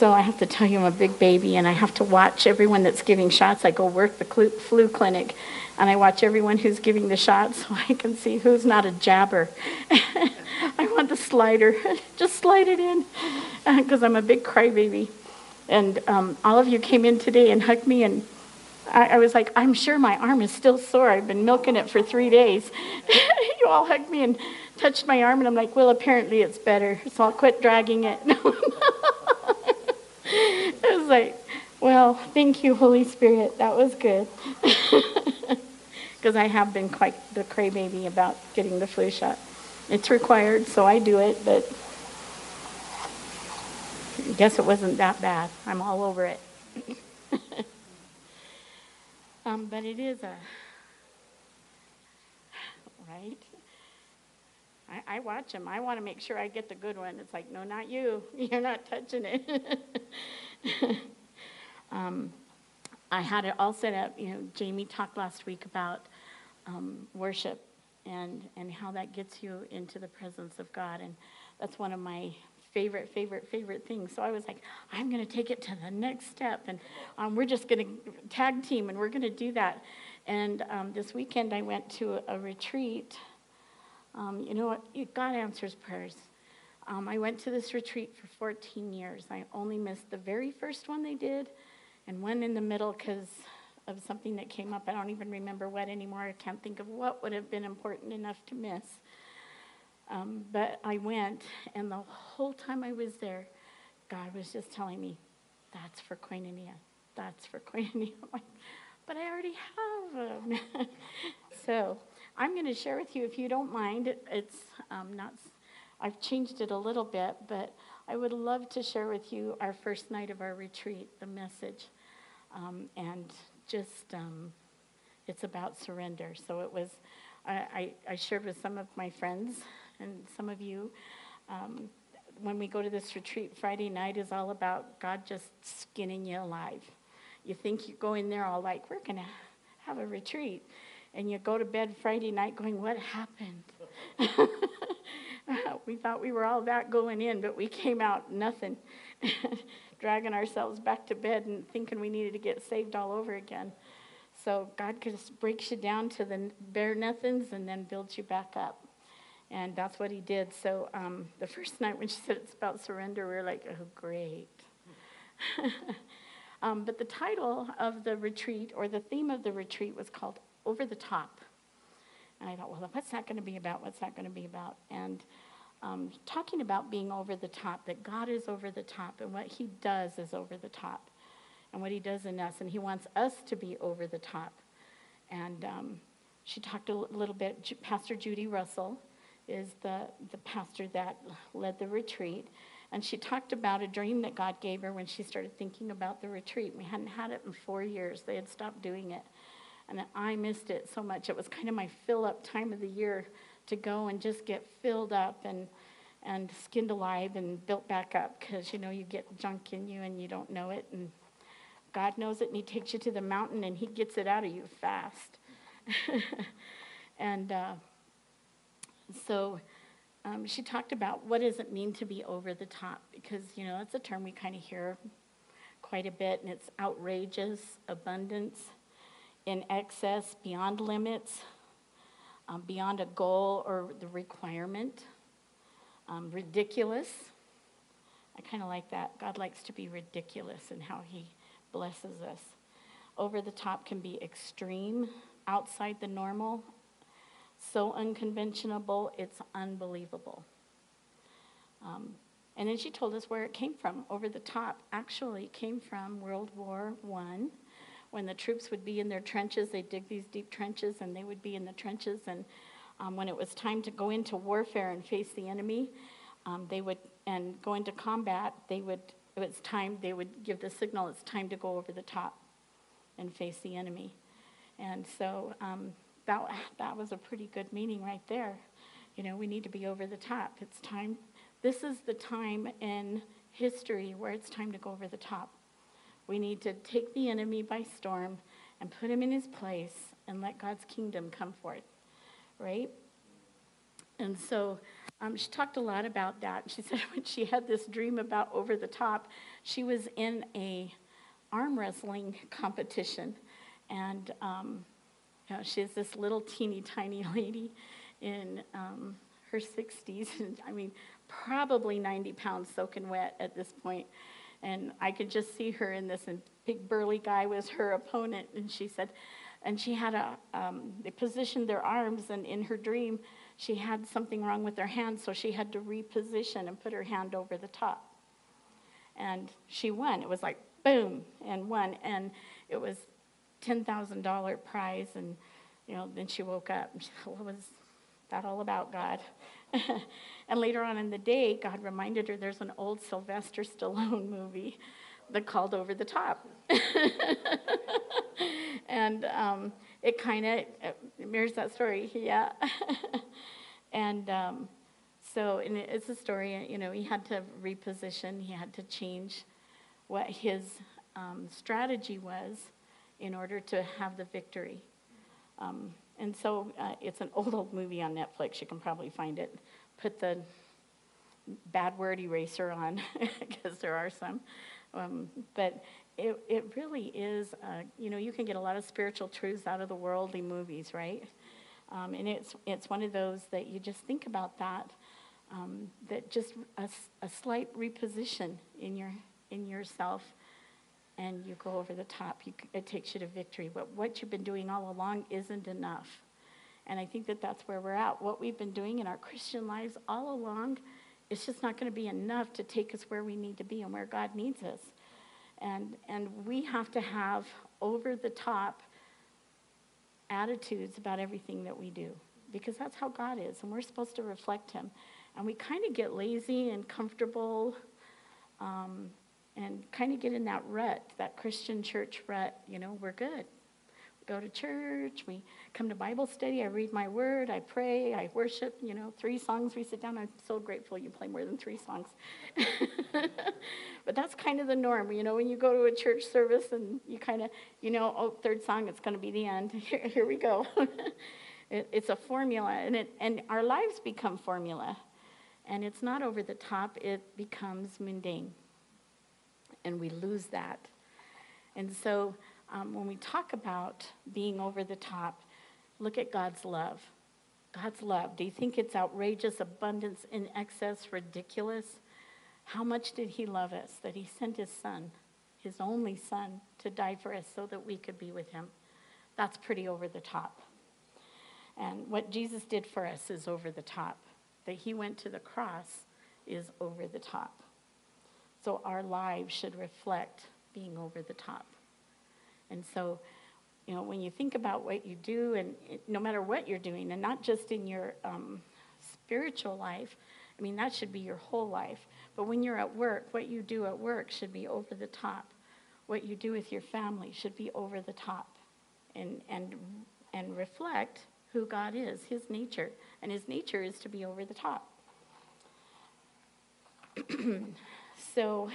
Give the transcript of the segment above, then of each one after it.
So I have to tell you, I'm a big baby, and I have to watch everyone that's giving shots. I go work the flu clinic, and I watch everyone who's giving the shots so I can see who's not a jabber. I want the slider. Just slide it in, because I'm a big crybaby. And all of you came in today and hugged me, and I was like, I'm sure my arm is still sore. I've been milking it for 3 days. You all hugged me and touched my arm, and I'm like, well, apparently it's better, so I'll quit dragging it. I was like, well, thank you, Holy Spirit. That was good. Because I have been quite the crybaby about getting the flu shot. It's required, so I do it, but I guess it wasn't that bad. I'm all over it. But it is right? I watch them. I want to make sure I get the good one. It's like, no, not you. You're not touching it. I had it all set up. Jamie talked last week about worship and how that gets you into the presence of God. And that's one of my favorite things. So I was like, I'm going to take it to the next step. And we're just going to tag team, and we're going to do that. And this weekend I went to a retreat. You know what? God answers prayers. I went to this retreat for 14 years. I only missed the very first one they did, and one in the middle because of something that came up. I don't even remember what anymore. I can't think of what would have been important enough to miss. But I went, and the whole time I was there, God was just telling me, that's for koinonia. That's for koinonia. I'm like, but I already have them. So I'm going to share with you, if you don't mind. It's not, I've changed it a little bit, but I would love to share with you our first night of our retreat, the message. And just, it's about surrender. So it was, I shared with some of my friends and some of you, when we go to this retreat, Friday night is all about God just skinning you alive. You think you go in there all like, we're going to have a retreat. And you go to bed Friday night going, what happened? We thought we were all about going in, but we came out nothing. Dragging ourselves back to bed and thinking we needed to get saved all over again. So God just breaks you down to the bare nothings and then builds you back up. And that's what he did. So the first night when she said it's about surrender, we were like, oh, great. But the title of the retreat, or the theme of the retreat, was called Over the Top. And I thought, well, what's that going to be about? What's that going to be about? And talking about being over the top, that God is over the top, and what he does is over the top, and what he does in us. And he wants us to be over the top. And she talked a little bit. Pastor Judy Russell is the pastor that led the retreat. And she talked about a dream that God gave her when she started thinking about the retreat. We hadn't had it in 4 years. They had stopped doing it. And I missed it so much. It was kind of my fill-up time of the year to go and just get filled up and skinned alive and built back up. Because, you get junk in you and you don't know it. And God knows it, and he takes you to the mountain, and he gets it out of you fast. And so she talked about what does it mean to be over the top, because, that's a term we kind of hear quite a bit, and it's outrageous, abundance, in excess, beyond limits, beyond a goal or the requirement, ridiculous. I kind of like that. God likes to be ridiculous in how he blesses us. Over the top can be extreme, outside the normal, so unconventional, it's unbelievable. And then she told us where it came from. Over the top actually came from World War I, when the troops would be in their trenches. They'd dig these deep trenches, and they would be in the trenches. And when it was time to go into warfare and face the enemy, they would go into combat. They would give the signal, it's time to go over the top and face the enemy. And so that was a pretty good meaning right there. We need to be over the top. It's time. This is the time in history where it's time to go over the top. We need to take the enemy by storm and put him in his place and let God's kingdom come forth, right? And so She talked a lot about that. She said when she had this dream about over the top, she was in a arm wrestling competition, and she's this little teeny tiny lady in her 60s, and I mean, probably 90 pounds soaking wet at this point. And I could just see her in this, and big burly guy was her opponent. And she said, and she had they positioned their arms, and in her dream, she had something wrong with her hand, so she had to reposition and put her hand over the top. And she won. It was like, boom, and won. And it was $10,000 prize, and, then she woke up, and she thought, what was that all about, God? And later on in the day, God reminded her there's an old Sylvester Stallone movie that called Over the Top. And it kind of mirrors that story, yeah. And and it's a story, he had to reposition, he had to change what his strategy was in order to have the victory. And so it's an old movie on Netflix. You can probably find it. Put the bad word eraser on, because there are some. But it really is, you can get a lot of spiritual truths out of the worldly movies, right? And it's one of those that you just think about that just a slight reposition in yourself, and you go over the top. It takes you to victory. But what you've been doing all along isn't enough. And I think that's where we're at. What we've been doing in our Christian lives all along, it's just not going to be enough to take us where we need to be and where God needs us. And we have to have over-the-top attitudes about everything that we do, because that's how God is, and we're supposed to reflect him. And we kind of get lazy and comfortable, and kind of get in that rut, that Christian church rut. We're good. We go to church, we come to Bible study, I read my word, I pray, I worship, 3 songs, we sit down. I'm so grateful you play more than 3 songs. But that's kind of the norm, when you go to a church service and you kind of, 3rd song, it's going to be the end. Here we go. It's a formula, and our lives become formula. And it's not over the top, it becomes mundane. And we lose that. And so when we talk about being over the top, look at God's love. God's love. Do you think it's outrageous, abundance, in excess, ridiculous? How much did he love us that he sent his son, his only son, to die for us so that we could be with him? That's pretty over the top. And what Jesus did for us is over the top. That he went to the cross is over the top. So our lives should reflect being over the top. And so, when you think about what you do, and no matter what you're doing, and not just in your spiritual life, that should be your whole life. But when you're at work, what you do at work should be over the top. What you do with your family should be over the top, and reflect who God is, his nature. And his nature is to be over the top. So,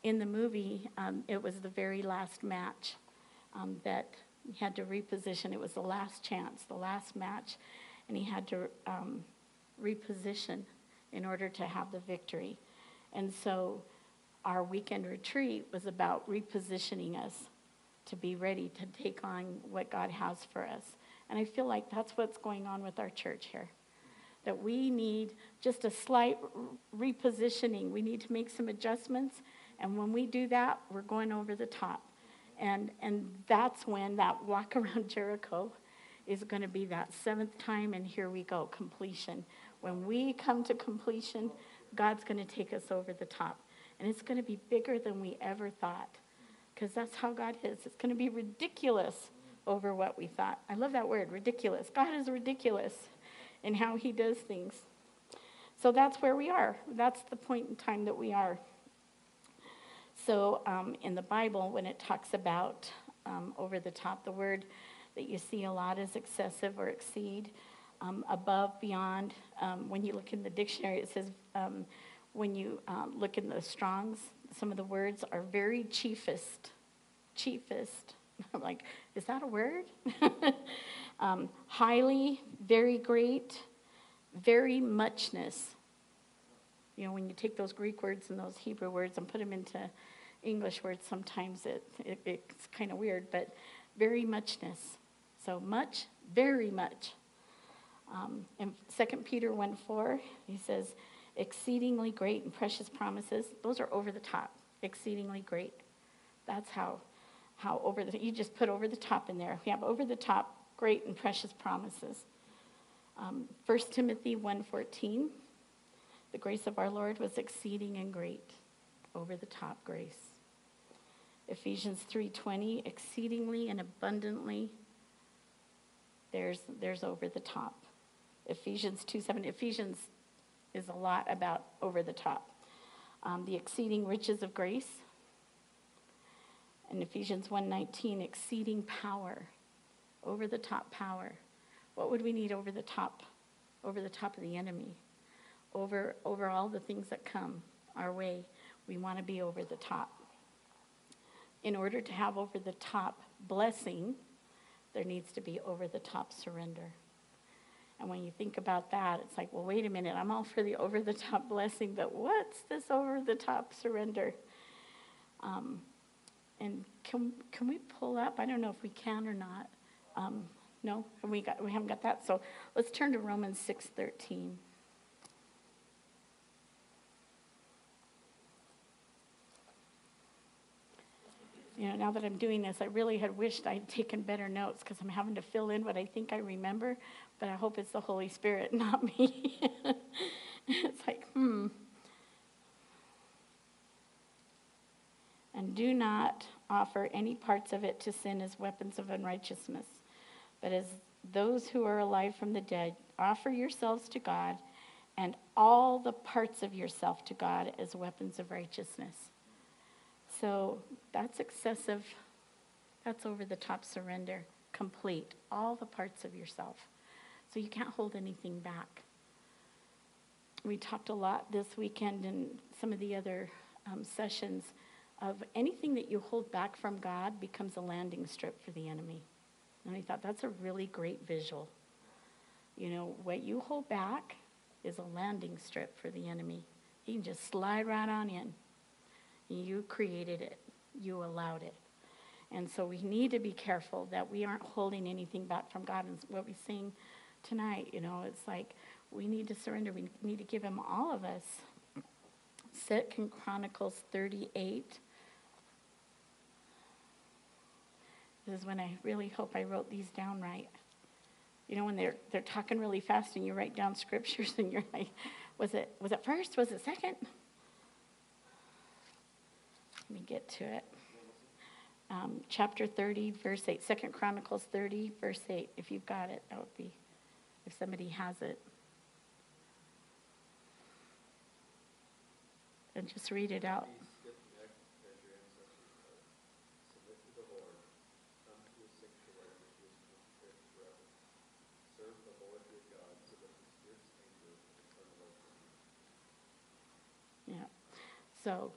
in the movie, it was the very last match that he had to reposition. It was the last chance, the last match, and he had to reposition in order to have the victory. And so our weekend retreat was about repositioning us to be ready to take on what God has for us. And I feel like that's what's going on with our church here. That we need just a slight repositioning. We need to make some adjustments. And when we do that, we're going over the top. And that's when that walk around Jericho is going to be that 7th time, and here we go, completion. When we come to completion, God's going to take us over the top. And it's going to be bigger than we ever thought. Because that's how God is. It's going to be ridiculous over what we thought. I love that word, ridiculous. God is ridiculous in how he does things. So that's where we are. That's the point in time that we are. So in the Bible, when it talks about over the top, the word that you see a lot is excessive or exceed, above, beyond. When you look in the dictionary, it says, when you look in the Strong's, some of the words are very chiefest, I'm like, is that a word? Highly, very great, very muchness. You know, when you take those Greek words and those Hebrew words and put them into English words, sometimes it's kind of weird, but very muchness. So much, very much. In 2 Peter 1:4, he says, exceedingly great and precious promises. Those are over the top, exceedingly great. That's how over the, you just put over the top in there. We have over the top, great and precious promises. 1 Timothy 1:14, the grace of our Lord was exceeding and great, over the top grace. Ephesians 3:20, exceedingly and abundantly, there's over the top. Ephesians 2:7, Ephesians is a lot about over the top. The exceeding riches of grace. And Ephesians 1:19, exceeding power, over the top power. What would we need over the top of the enemy? Over all the things that come our way, we want to be over the top. In order to have over the top blessing, there needs to be over the top surrender. And when you think about that, it's like, well, wait a minute, I'm all for the over the top blessing, but what's this over the top surrender? And can we pull up? I don't know if we can or not. No, we haven't got that. So let's turn to Romans 6:13. You know, now that I'm doing this, I really had wished I'd taken better notes because I'm having to fill in what I think I remember, but I hope it's the Holy Spirit, not me. It's like, And do not offer any parts of it to sin as weapons of unrighteousness, but as those who are alive from the dead, offer yourselves to God and all the parts of yourself to God as weapons of righteousness. So that's excessive. That's over the top surrender. Complete. All the parts of yourself. So you can't hold anything back. We talked a lot this weekend in some of the other sessions of anything that you hold back from God becomes a landing strip for the enemy. And I thought that's a really great visual. You know, what you hold back is a landing strip for the enemy. He can just slide right on in. You created it. You allowed it. And so we need to be careful that we aren't holding anything back from God. And what we sing tonight, you know, it's like we need to surrender. We need to give him all of us. 2 Chronicles 38. This is when I really hope I wrote these down right. You know, when they're talking really fast and you write down scriptures and you're like, was it first? Was it second? Let me get to it. Chapter 30, verse 8. 2 Chronicles 30, verse 8. If you've got it, that would be, if somebody has it. And just read it out. Yeah. So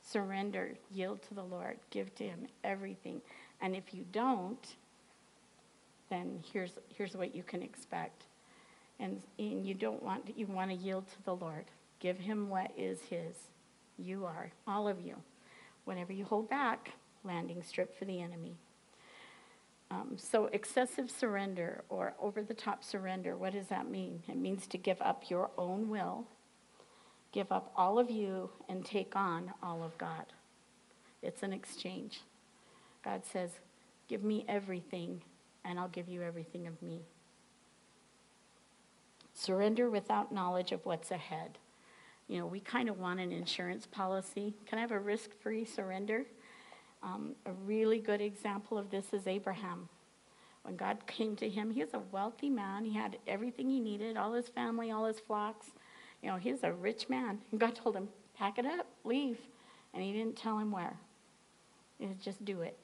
surrender, yield to the Lord, give to him everything. And if you don't, then here's what you can expect. And you want to yield to the Lord. Give him what is his. You are, all of you. Whenever you hold back, landing strip for the enemy. So excessive surrender or over-the-top surrender, what does that mean? It means to give up your own will, give up all of you, and take on all of God. It's an exchange. God says, give me everything, and I'll give you everything of me. Surrender without knowledge of what's ahead. You know, we kind of want an insurance policy. Can I have a risk-free surrender? A really good example of this is Abraham. When God came to him, he was a wealthy man. He had everything he needed, all his family, all his flocks. You know, he was a rich man. And God told him, pack it up, leave. And he didn't tell him where. He said, just do it.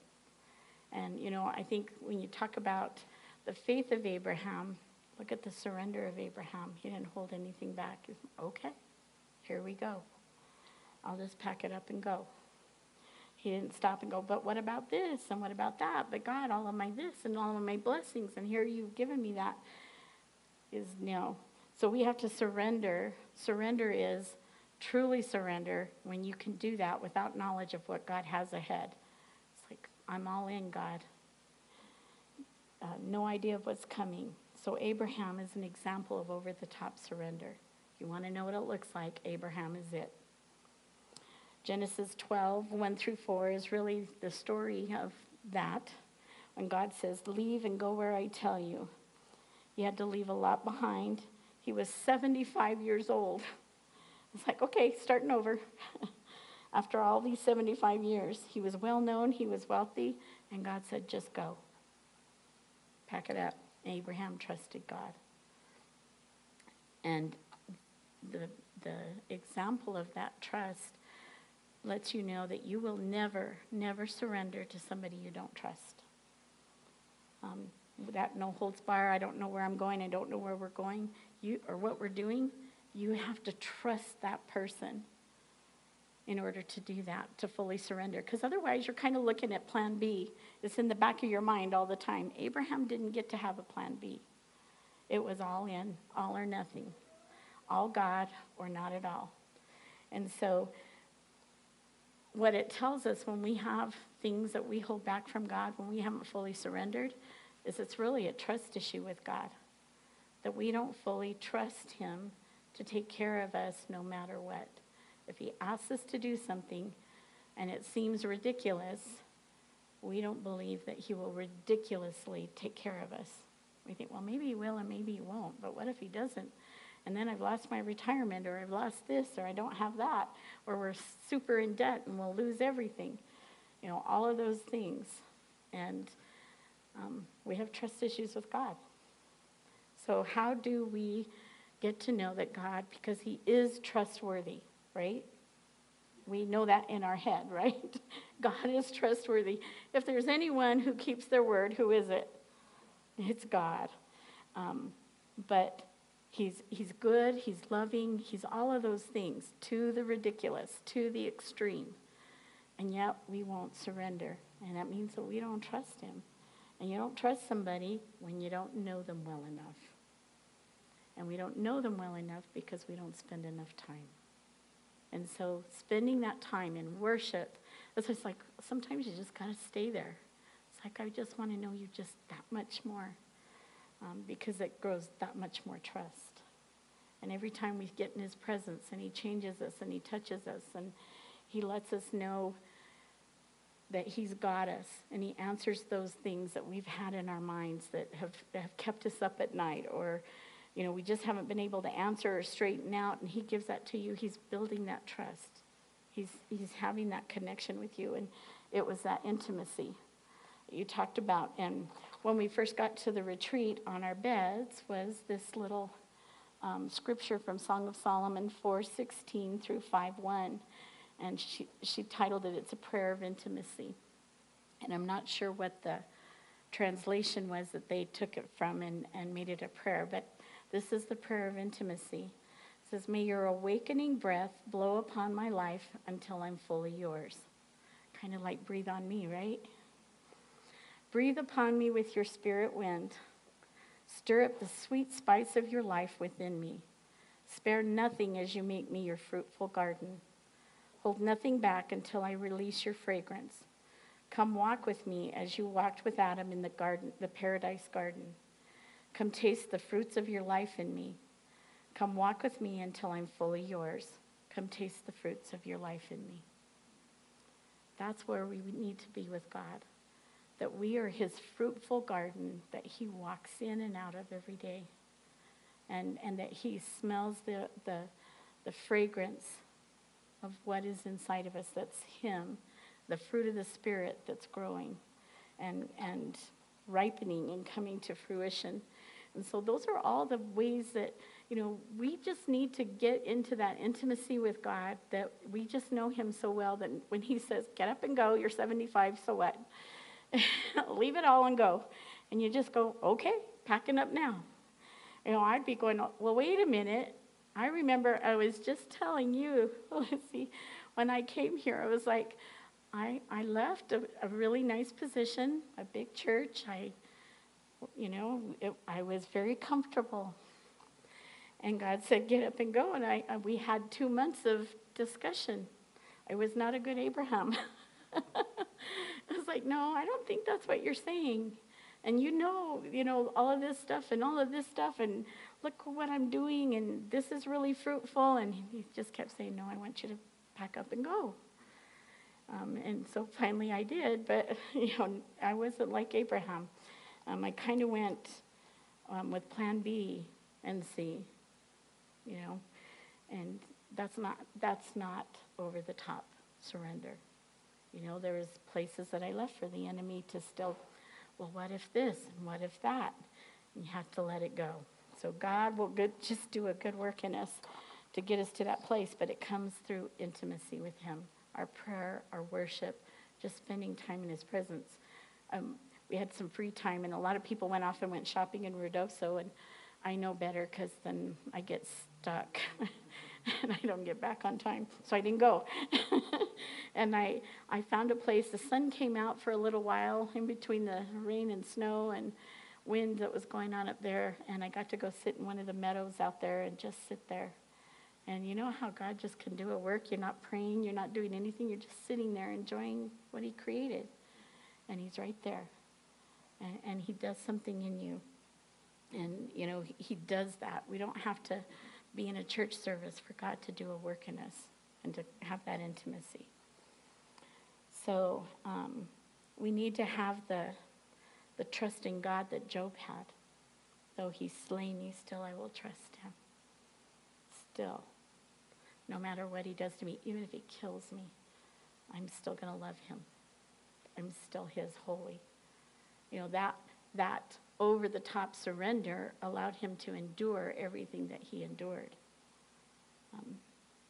And, you know, I think when you talk about the faith of Abraham, look at the surrender of Abraham. He didn't hold anything back. He said, okay, here we go. I'll just pack it up and go. He didn't stop and go, but what about this and what about that? But God, all of my this and all of my blessings, and here you've given me that, is no. So we have to surrender. Surrender is truly surrender when you can do that without knowledge of what God has ahead. It's like, I'm all in, God. No idea of what's coming. So Abraham is an example of over-the-top surrender. If you want to know what it looks like, Abraham is it. Genesis 12, 1 through 4 is really the story of that. When God says, leave and go where I tell you. He had to leave a lot behind. He was 75 years old. It's like, okay, starting over. After all these 75 years, he was well known, he was wealthy, and God said, just go. Pack it up. Abraham trusted God. And the example of that trust lets you know that you will never, never surrender to somebody you don't trust. That no holds bar, I don't know where I'm going, I don't know where we're going, or what we're doing. You have to trust that person in order to do that, to fully surrender. Because otherwise, you're kind of looking at plan B. It's in the back of your mind all the time. Abraham didn't get to have a plan B. It was all in, all or nothing. All God or not at all. And so what it tells us when we have things that we hold back from God, when we haven't fully surrendered, is it's really a trust issue with God. That we don't fully trust him to take care of us no matter what. If he asks us to do something and it seems ridiculous, we don't believe that he will ridiculously take care of us. We think, well, maybe he will and maybe he won't. But what if he doesn't? And then I've lost my retirement, or I've lost this, or I don't have that, or we're super in debt and we'll lose everything. You know, all of those things. And we have trust issues with God. So how do we get to know that God, because he is trustworthy, right? We know that in our head, right? God is trustworthy. If there's anyone who keeps their word, who is it? It's God. But he's good, he's loving, he's all of those things, to the ridiculous, to the extreme. And yet we won't surrender. And that means that we don't trust him. And you don't trust somebody when you don't know them well enough. And we don't know them well enough because we don't spend enough time. And so spending that time in worship, it's just like sometimes you just got to stay there. It's like, I just want to know you just that much more, because it grows that much more trust. And every time we get in his presence and he changes us and he touches us and he lets us know that he's got us, and he answers those things that we've had in our minds that have kept us up at night, or you know, we just haven't been able to answer or straighten out, and he gives that to you. He's building that trust. He's having that connection with you, and it was that intimacy you talked about. And when we first got to the retreat, on our beds was this little scripture from Song of Solomon 4:16 through 5:1, and she titled it, "It's a Prayer of Intimacy." And I'm not sure what the translation was that they took it from and made it a prayer, but this is the prayer of intimacy. It says, "May your awakening breath blow upon my life until I'm fully yours." Kind of like breathe on me, right? "Breathe upon me with your spirit wind. Stir up the sweet spice of your life within me. Spare nothing as you make me your fruitful garden. Hold nothing back until I release your fragrance. Come walk with me as you walked with Adam in the garden, the paradise garden. Come taste the fruits of your life in me. Come walk with me until I'm fully yours. Come taste the fruits of your life in me." That's where we need to be with God. That we are his fruitful garden that he walks in and out of every day. And that he smells the fragrance of what is inside of us. That's him, the fruit of the Spirit that's growing and ripening and coming to fruition. And so those are all the ways that, you know, we just need to get into that intimacy with God, that we just know him so well that when he says, get up and go, you're 75, so what? Leave it all and go. And you just go, okay, packing up now. You know, I'd be going, well, wait a minute. I remember I was just telling you, let's see, when I came here, I was like, I left a really nice position, a big church. I was very comfortable. And God said, get up and go. And we had 2 months of discussion. I was not a good Abraham. I was like, no, I don't think that's what you're saying. And all of this stuff and all of this stuff, and look what I'm doing, and this is really fruitful. And he just kept saying, no, I want you to pack up and go. And so finally I did, but, I wasn't like Abraham. I kind of went with plan B and C, and that's not over the top surrender. There was places that I left for the enemy to still, well, what if this and what if that? And you have to let it go. So God will just do a good work in us to get us to that place, but it comes through intimacy with him, our prayer, our worship, just spending time in his presence. We had some free time, and a lot of people went off and went shopping in Ruidoso, and I know better because then I get stuck and I don't get back on time, so I didn't go. And I found a place. The sun came out for a little while in between the rain and snow and wind that was going on up there, and I got to go sit in one of the meadows out there and just sit there. And you know how God just can do a work? You're not praying, you're not doing anything, you're just sitting there enjoying what he created. And he's right there. And he does something in you. And, he does that. We don't have to be in a church service for God to do a work in us and to have that intimacy. So we need to have the trust in God that Job had. Though he's slain me, still I will trust him. Still. No matter what he does to me, even if he kills me, I'm still going to love him. I'm still his, holy. That over-the-top surrender allowed him to endure everything that he endured.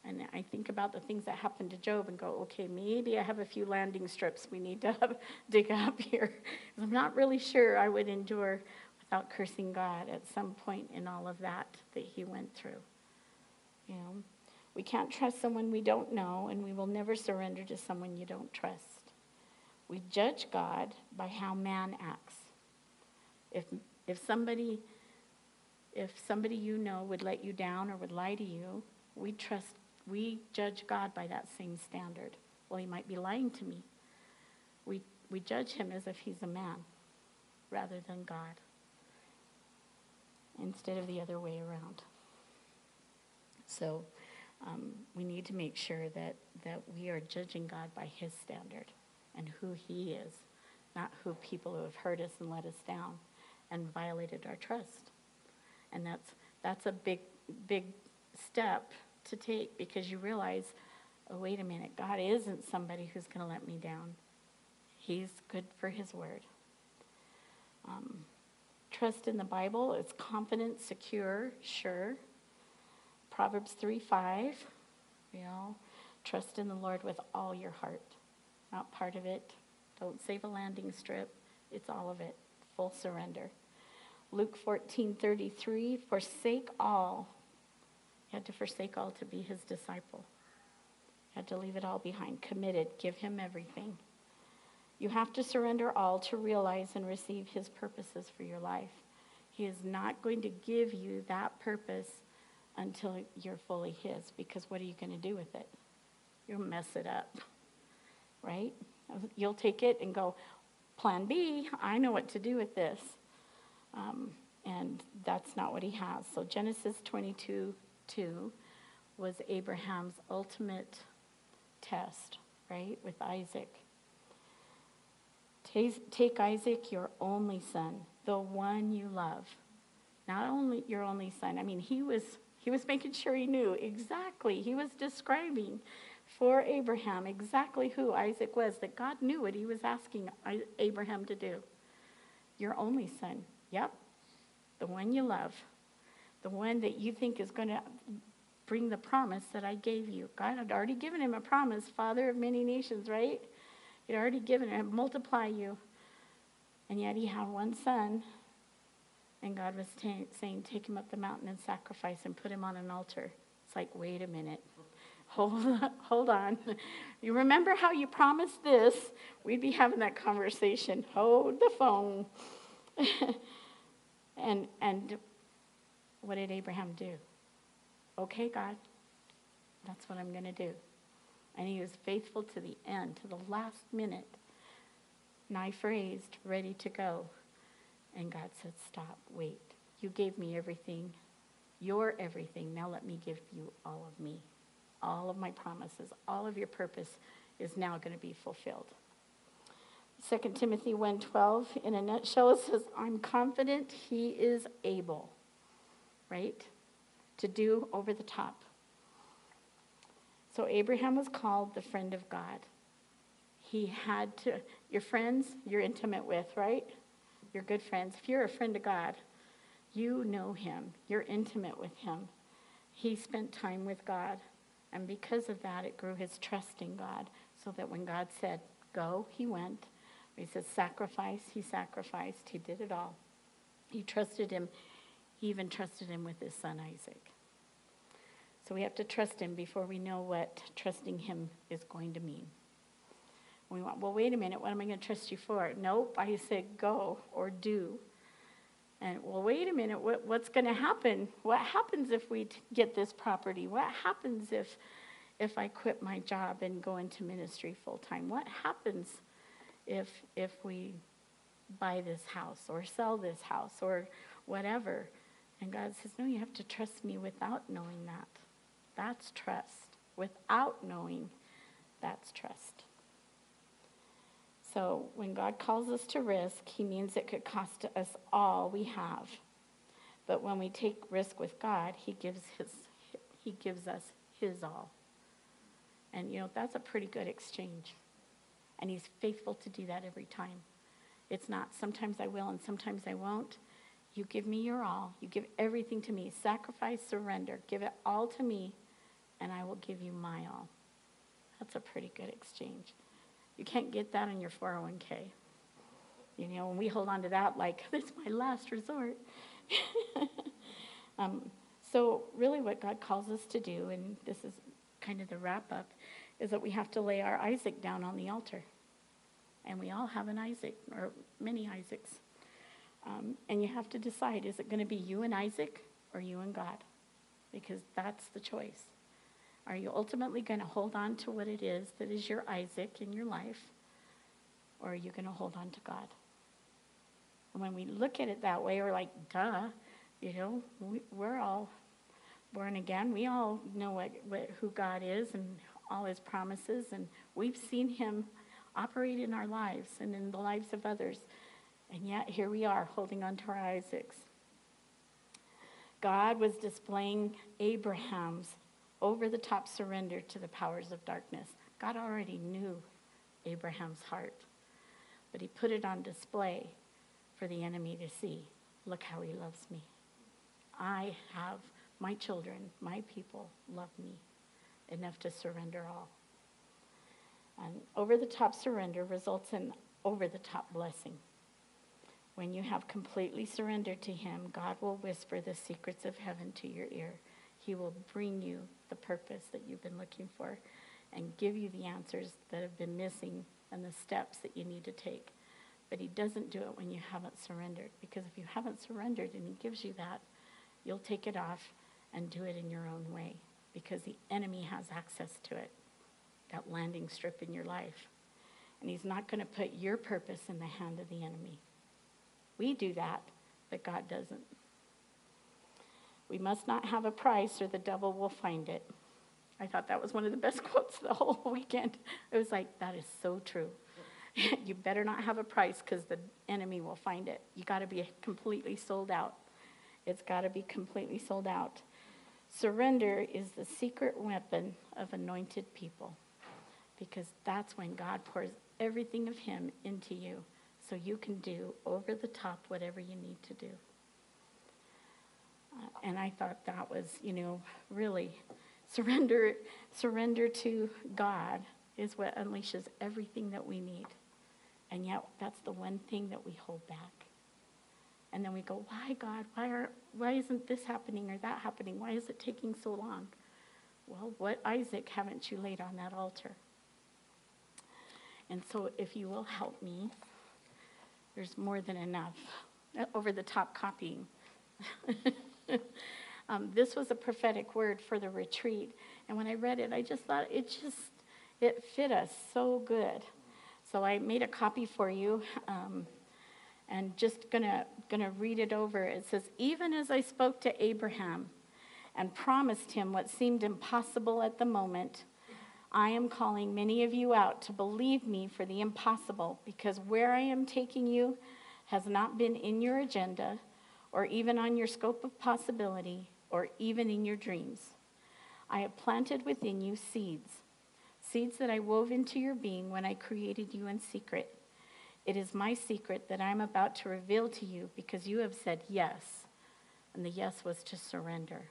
And I think about the things that happened to Job and go, okay, maybe I have a few landing strips we need to dig up here. I'm not really sure I would endure without cursing God at some point in all of that he went through. We can't trust someone we don't know, and we will never surrender to someone you don't trust. We judge God by how man acts. If somebody would let you down or would lie to you, we judge God by that same standard. Well, he might be lying to me. We judge him as if he's a man rather than God, instead of the other way around. So we need to make sure that we are judging God by his standard and who he is, not who people who have hurt us and let us down and violated our trust. And that's a big step to take, because you realize, oh, wait a minute, God isn't somebody who's going to let me down. He's good for his word. Trust in the Bible is confident, secure, sure. Proverbs 3:5, trust in the Lord with all your heart. Not part of it. Don't save a landing strip. It's all of it. Full surrender. Luke 14:33, forsake all. You had to forsake all to be his disciple. You had to leave it all behind. Committed. Give him everything. You have to surrender all to realize and receive his purposes for your life. He is not going to give you that purpose until you're fully his, because what are you going to do with it? You'll mess it up, right? You'll take it and go, plan B, I know what to do with this. And that's not what he has. So Genesis 22:2 was Abraham's ultimate test, right, with Isaac. Take Isaac, your only son, the one you love. Not only your only son. I mean, he was making sure he knew exactly. He was describing for Abraham exactly who Isaac was, that God knew what he was asking Abraham to do. Your only son. Yep. The one you love. The one that you think is going to bring the promise that I gave you. God had already given him a promise, father of many nations, right? He'd already given him, multiply you. And yet he had one son. And God was saying, take him up the mountain and sacrifice and put him on an altar. It's like, wait a minute. hold on. You remember how you promised this? We'd be having that conversation. Hold the phone. And what did Abraham do? Okay, God, that's what I'm going to do. And he was faithful to the end, to the last minute, knife raised, ready to go. And God said, stop, wait. You gave me everything. You're everything. Now let me give you all of me. All of my promises, all of your purpose is now going to be fulfilled. 2 Timothy 1:12, in a nutshell, it says, I'm confident he is able, right, to do over the top. So Abraham was called the friend of God. He had to, your friends, you're intimate with, right? Your good friends. If you're a friend of God, you know him. You're intimate with him. He spent time with God. And because of that, it grew his trust in God. So that when God said, go, he went. He said, sacrifice, he sacrificed. He did it all. He trusted him. He even trusted him with his son Isaac. So we have to trust him before we know what trusting him is going to mean. We want, well, wait a minute, what am I going to trust you for? Nope, I said go or do. And, well, wait a minute, what's going to happen? What happens if we get this property? What happens if I quit my job and go into ministry full time? What happens if we buy this house or sell this house or whatever? And God says, no, you have to trust me without knowing that. That's trust. Without knowing, that's trust. So when God calls us to risk, he means it could cost us all we have. But when we take risk with God, he gives us his all. And, that's a pretty good exchange. And he's faithful to do that every time. It's not sometimes I will and sometimes I won't. You give me your all. You give everything to me. Sacrifice, surrender. Give it all to me, and I will give you my all. That's a pretty good exchange. You can't get that in your 401k. When we hold on to that like, this is my last resort. So really what God calls us to do, and this is kind of the wrap-up, is that we have to lay our Isaac down on the altar. And we all have an Isaac, or many Isaacs. And you have to decide, is it going to be you and Isaac or you and God? Because that's the choice. Are you ultimately going to hold on to what it is that is your Isaac in your life? Or are you going to hold on to God? And when we look at it that way, we're like, duh, we're all born again. We all know who God is and all his promises. And we've seen him operate in our lives and in the lives of others. And yet here we are holding on to our Isaacs. God was displaying Abraham's over-the-top surrender to the powers of darkness. God already knew Abraham's heart, but he put it on display for the enemy to see. Look how he loves me. I have my children, my people love me enough to surrender all. And over-the-top surrender results in over-the-top blessing. When you have completely surrendered to him, God will whisper the secrets of heaven to your ear. He will bring you the purpose that you've been looking for and give you the answers that have been missing and the steps that you need to take. But he doesn't do it when you haven't surrendered, because if you haven't surrendered and he gives you that, you'll take it off and do it in your own way, because the enemy has access to it, that landing strip in your life. And he's not going to put your purpose in the hand of the enemy. We do that, but God doesn't. We must not have a price or the devil will find it. I thought that was one of the best quotes the whole weekend. It was like, that is so true. You better not have a price because the enemy will find it. You got to be completely sold out. It's got to be completely sold out. Surrender is the secret weapon of anointed people, because that's when God pours everything of him into you so you can do over the top whatever you need to do. And I thought that was, really surrender to God is what unleashes everything that we need. And yet that's the one thing that we hold back. And then we go, why, God? Why isn't this happening or that happening? Why is it taking so long? Well, what Isaac haven't you laid on that altar? And so if you will help me, there's more than enough. Over the top copying. This was a prophetic word for the retreat. And when I read it, I just thought it fit us so good. So I made a copy for you, and just gonna read it over. It says, even as I spoke to Abraham and promised him what seemed impossible at the moment, I am calling many of you out to believe me for the impossible, because where I am taking you has not been in your agenda, or even on your scope of possibility, or even in your dreams. I have planted within you seeds that I wove into your being when I created you in secret. It is my secret that I am about to reveal to you, because you have said yes, and the yes was to surrender.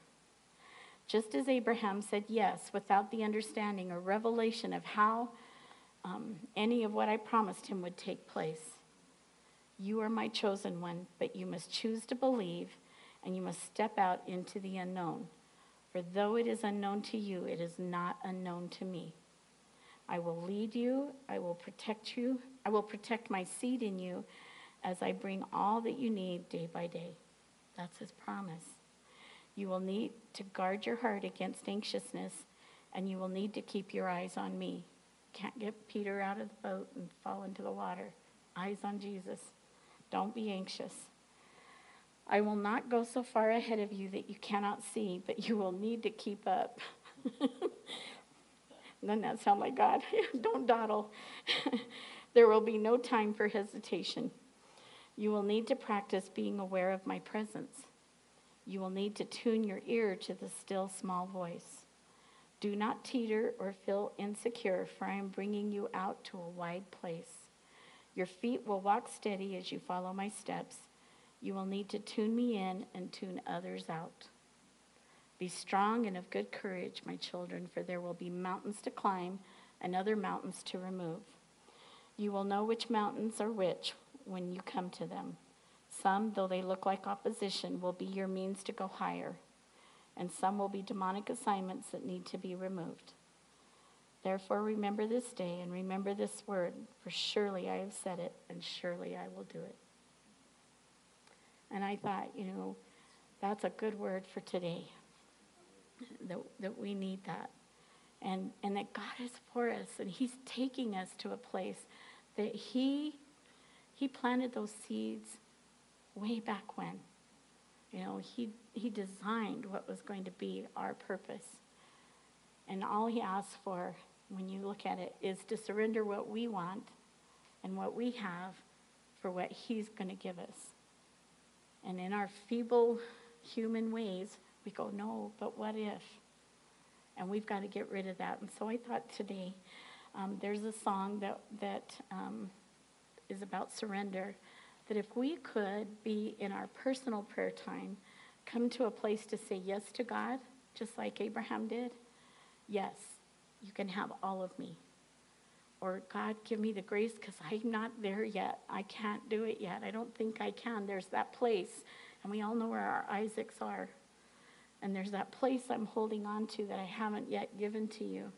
Just as Abraham said yes without the understanding or revelation of how any of what I promised him would take place. You are my chosen one, but you must choose to believe, and you must step out into the unknown. For though it is unknown to you, it is not unknown to me. I will lead you, I will protect you, I will protect my seed in you as I bring all that you need day by day. That's his promise. You will need to guard your heart against anxiousness, and you will need to keep your eyes on me. Can't get Peter out of the boat and fall into the water. Eyes on Jesus. Don't be anxious. I will not go so far ahead of you that you cannot see, but you will need to keep up. Doesn't that sound like God? Don't dawdle. There will be no time for hesitation. You will need to practice being aware of my presence. You will need to tune your ear to the still small voice. Do not teeter or feel insecure, for I am bringing you out to a wide place. Your feet will walk steady as you follow my steps. You will need to tune me in and tune others out. Be strong and of good courage, my children, for there will be mountains to climb and other mountains to remove. You will know which mountains are which when you come to them. Some, though they look like opposition, will be your means to go higher, and some will be demonic assignments that need to be removed. Therefore, remember this day and remember this word, for surely I have said it, and surely I will do it. And I thought, that's a good word for today, that we need that. And that God is for us, and he's taking us to a place that he planted those seeds way back when. He designed what was going to be our purpose. And all he asks for, when you look at it, is to surrender what we want and what we have for what he's going to give us. And in our feeble human ways, we go, no, but what if? And we've got to get rid of that. And so I thought today, there's a song that is about surrender, that if we could be in our personal prayer time, come to a place to say yes to God, just like Abraham did. Yes, you can have all of me. Or God, give me the grace because I'm not there yet. I can't do it yet. I don't think I can. There's that place, and we all know where our Isaacs are. And there's that place I'm holding on to that I haven't yet given to you.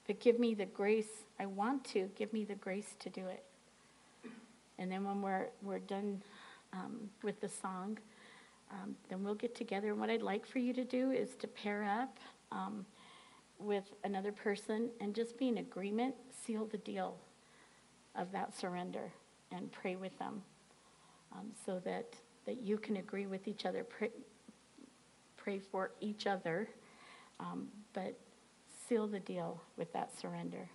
But give me the grace. I want to. Give me the grace to do it. And then when we're done with the song, then we'll get together. And what I'd like for you to do is to pair up with another person and just be in agreement, seal the deal of that surrender, and pray with them so that you can agree with each other, pray for each other, but seal the deal with that surrender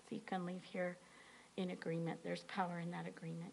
so you can leave here in agreement. There's power in that agreement.